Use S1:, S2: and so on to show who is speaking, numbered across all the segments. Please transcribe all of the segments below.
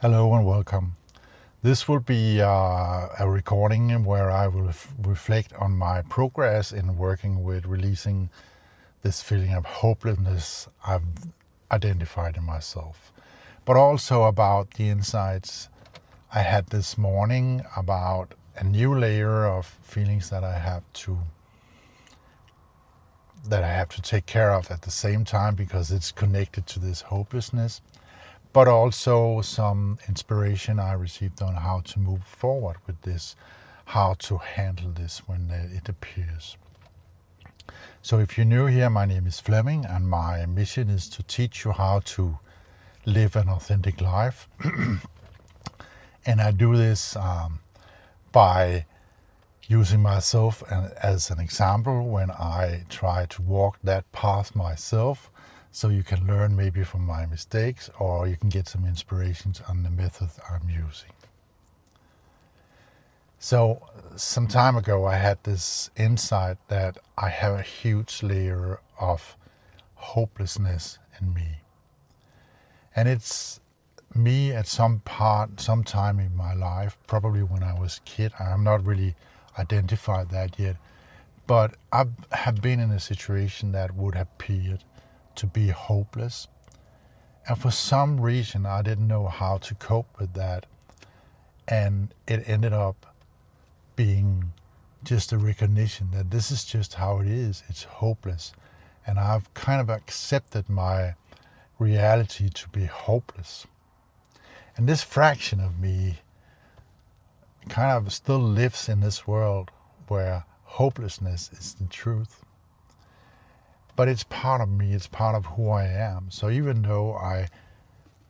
S1: Hello and welcome. This will be a recording where I will reflect on my progress in working with releasing this feeling of hopelessness I've identified in myself, but also about the insights I had this morning about a new layer of feelings that I have to take care of at the same time because it's connected to this hopelessness, but also some inspiration I received on how to move forward with this, how to handle this when it appears. So if you're new here, my name is Fleming, and my mission is to teach you how to live an authentic life. And I do this by using myself as an example when I try to walk that path myself, so you can learn maybe from my mistakes, or you can get some inspirations on the method I'm using. So some time ago I had this insight that I have a huge layer of hopelessness in me. And it's me at some time in my life, probably when I was a kid. I'm not really identified that yet, but I have been in a situation that would have appeared to be hopeless. And for some reason, I didn't know how to cope with that. And it ended up being just a recognition that this is just how it is. It's hopeless. And I've kind of accepted my reality to be hopeless. And this fraction of me kind of still lives in this world where hopelessness is the truth. But it's part of me, it's part of who I am. So even though I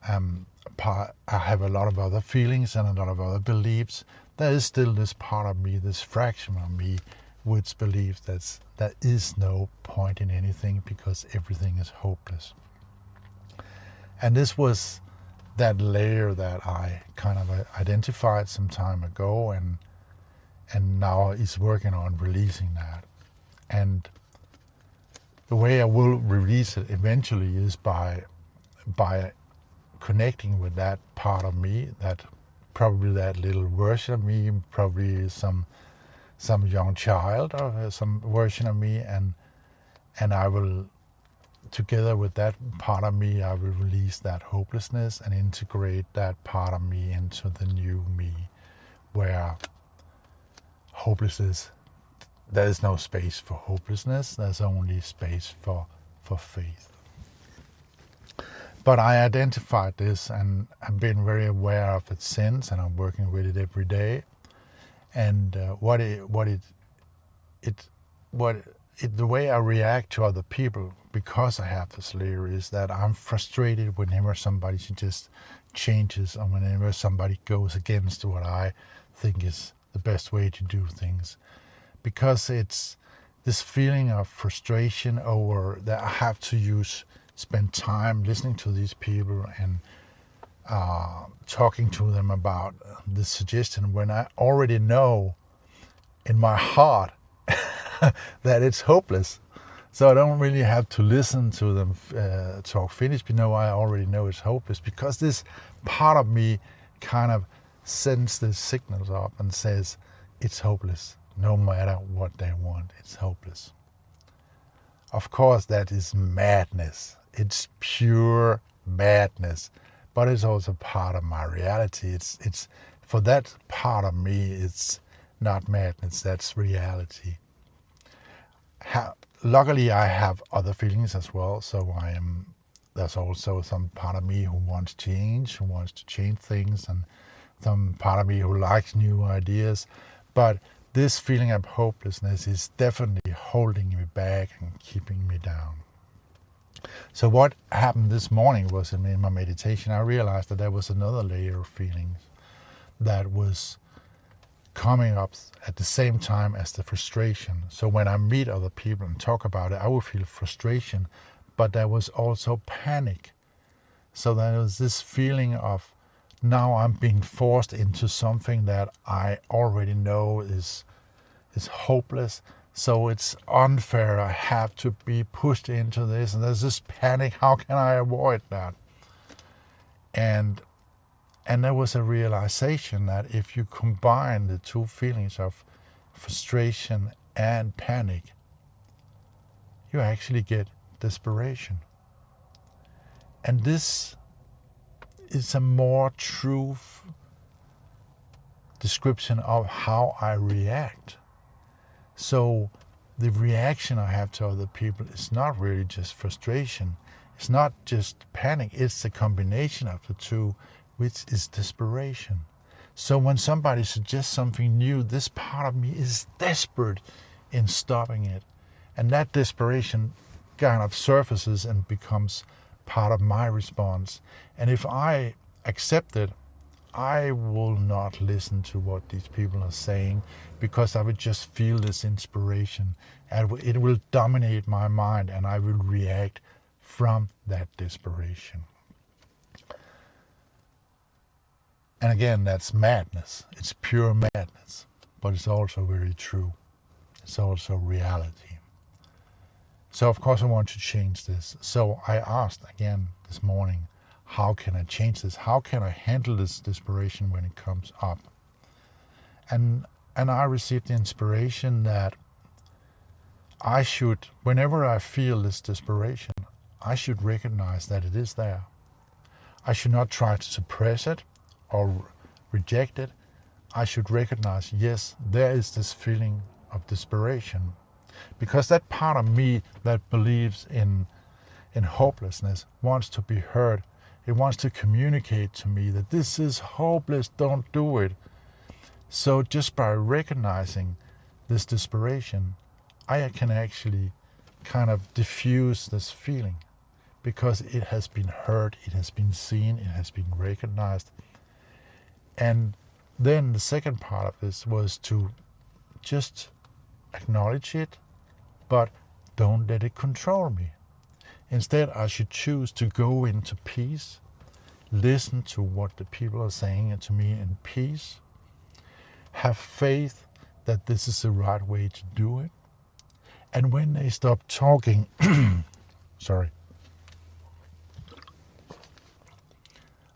S1: have a lot of other feelings and a lot of other beliefs, there is still this part of me, this fraction of me, which believes that there is no point in anything because everything is hopeless. And this was that layer that I kind of identified some time ago, and now is working on releasing that. And the way I will release it eventually is by connecting with that part of me, that probably that little version of me, probably some young child or some version of me, and I will, together with that part of me, I will release that hopelessness and integrate that part of me into the new me, where hopelessness, there is no space for hopelessness, there's only space for faith. But I identified this and I've been very aware of it since, and I'm working with it every day. And the way I react to other people because I have this layer is that I'm frustrated whenever somebody just changes, or whenever somebody goes against what I think is the best way to do things. Because it's this feeling of frustration over that I have to spend time listening to these people and talking to them about this suggestion when I already know in my heart that it's hopeless. So I don't really have to listen to them talk Finnish, but I already know it's hopeless, because this part of me kind of sends the signals up and says it's hopeless. No matter what they want, it's hopeless. Of course, that is madness. It's pure madness, but it's also part of my reality. It's for that part of me, it's not madness, that's reality. Luckily, I have other feelings as well, so there's also some part of me who wants change, who wants to change things, and some part of me who likes new ideas. But this feeling of hopelessness is definitely holding me back and keeping me down. So what happened this morning was, in my meditation, I realized that there was another layer of feelings that was coming up at the same time as the frustration. So when I meet other people and talk about it, I would feel frustration, but there was also panic. So there was this feeling of, now I'm being forced into something that I already know is hopeless. So it's unfair. I have to be pushed into this, and there's this panic. How can I avoid that? And And there was a realization that if you combine the two feelings of frustration and panic, you actually get desperation. And this is a more true description of how I react. So the reaction I have to other people is not really just frustration. It's not just panic. It's the combination of the two, which is desperation. So when somebody suggests something new, this part of me is desperate in stopping it. And that desperation kind of surfaces and becomes part of my response. And if I accept it, I will not listen to what these people are saying, because I would just feel this inspiration. And it will dominate my mind, and I will react from that desperation. And again, that's madness. It's pure madness, but it's also very true. It's also reality. So of course I want to change this. So I asked again this morning, how can I change this? How can I handle this desperation when it comes up? And I received the inspiration that I should, whenever I feel this desperation, I should recognize that it is there. I should not try to suppress it or reject it. I should recognize, yes, there is this feeling of desperation. Because that part of me that believes in hopelessness wants to be heard. It wants to communicate to me that this is hopeless, don't do it. So just by recognizing this desperation, I can actually kind of diffuse this feeling, because it has been heard, it has been seen, it has been recognized. And then the second part of this was to just acknowledge it, but don't let it control me. Instead, I should choose to go into peace, listen to what the people are saying to me in peace, have faith that this is the right way to do it. And when they stop talking,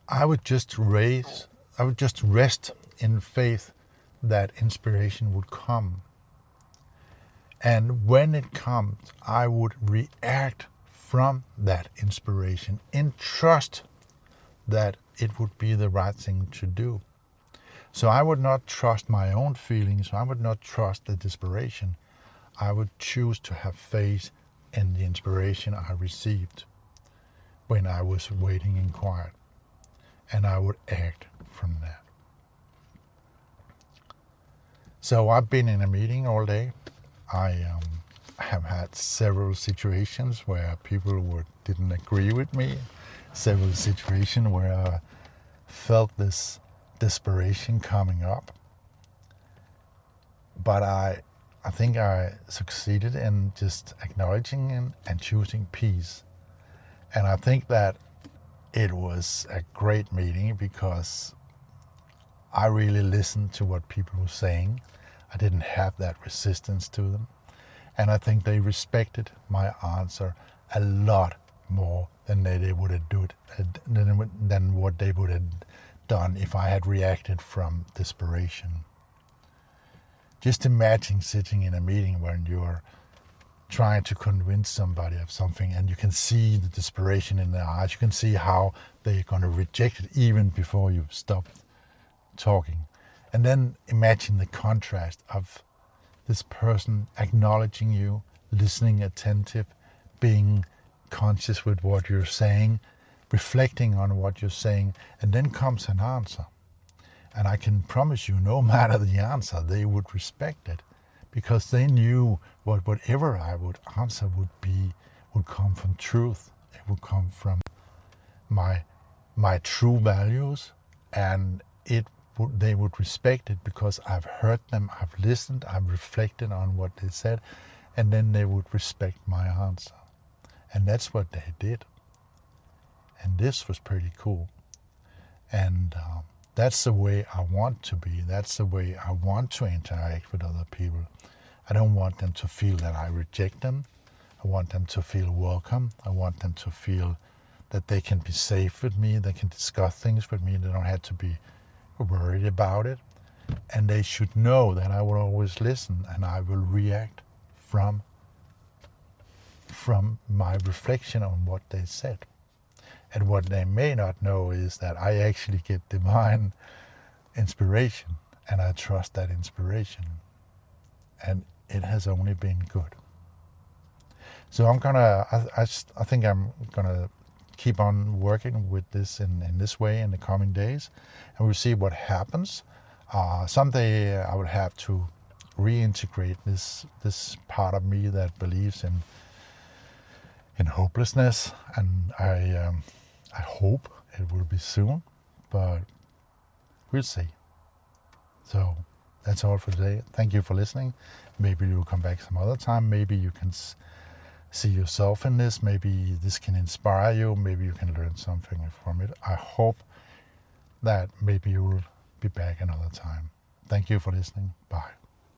S1: I would just rest in faith that inspiration would come. And when it comes, I would react from that inspiration in trust that it would be the right thing to do. So I would not trust my own feelings. I would not trust the desperation. I would choose to have faith in the inspiration I received when I was waiting in quiet. And I would act from that. So I've been in a meeting all day. I have had several situations where people didn't agree with me. Several situations where I felt this desperation coming up. But I think I succeeded in just acknowledging and choosing peace. And I think that it was a great meeting because I really listened to what people were saying. I didn't have that resistance to them. And I think they respected my answer a lot more than they would have than what they would have done if I had reacted from desperation. Just imagine sitting in a meeting where you're trying to convince somebody of something and you can see the desperation in their eyes. You can see how they're going to reject it even before you've stopped talking. And then imagine the contrast of this person acknowledging you, listening attentive, being conscious with what you're saying, reflecting on what you're saying, and then comes an answer. And I can promise you, no matter the answer, they would respect it, because they knew whatever I would answer would come from truth. It would come from my true values, and they would respect it because I've heard them, I've listened, I've reflected on what they said, and then they would respect my answer. And that's what they did. And this was pretty cool. And that's the way I want to be. That's the way I want to interact with other people. I don't want them to feel that I reject them. I want them to feel welcome. I want them to feel that they can be safe with me, they can discuss things with me, they don't have to be worried about it. And they should know that I will always listen and I will react from my reflection on what they said. And what they may not know is that I actually get divine inspiration, and I trust that inspiration. And it has only been good. So I think I'm gonna keep on working with this in this way in the coming days, and we'll see what happens. Someday I would have to reintegrate this part of me that believes in hopelessness, and I hope it will be soon, but we'll see. So that's all for today. Thank you for listening. Maybe you'll come back some other time. Maybe you can see yourself in this. Maybe this can inspire you. Maybe you can learn something from it. I hope that maybe you will be back another time. Thank you for listening. Bye.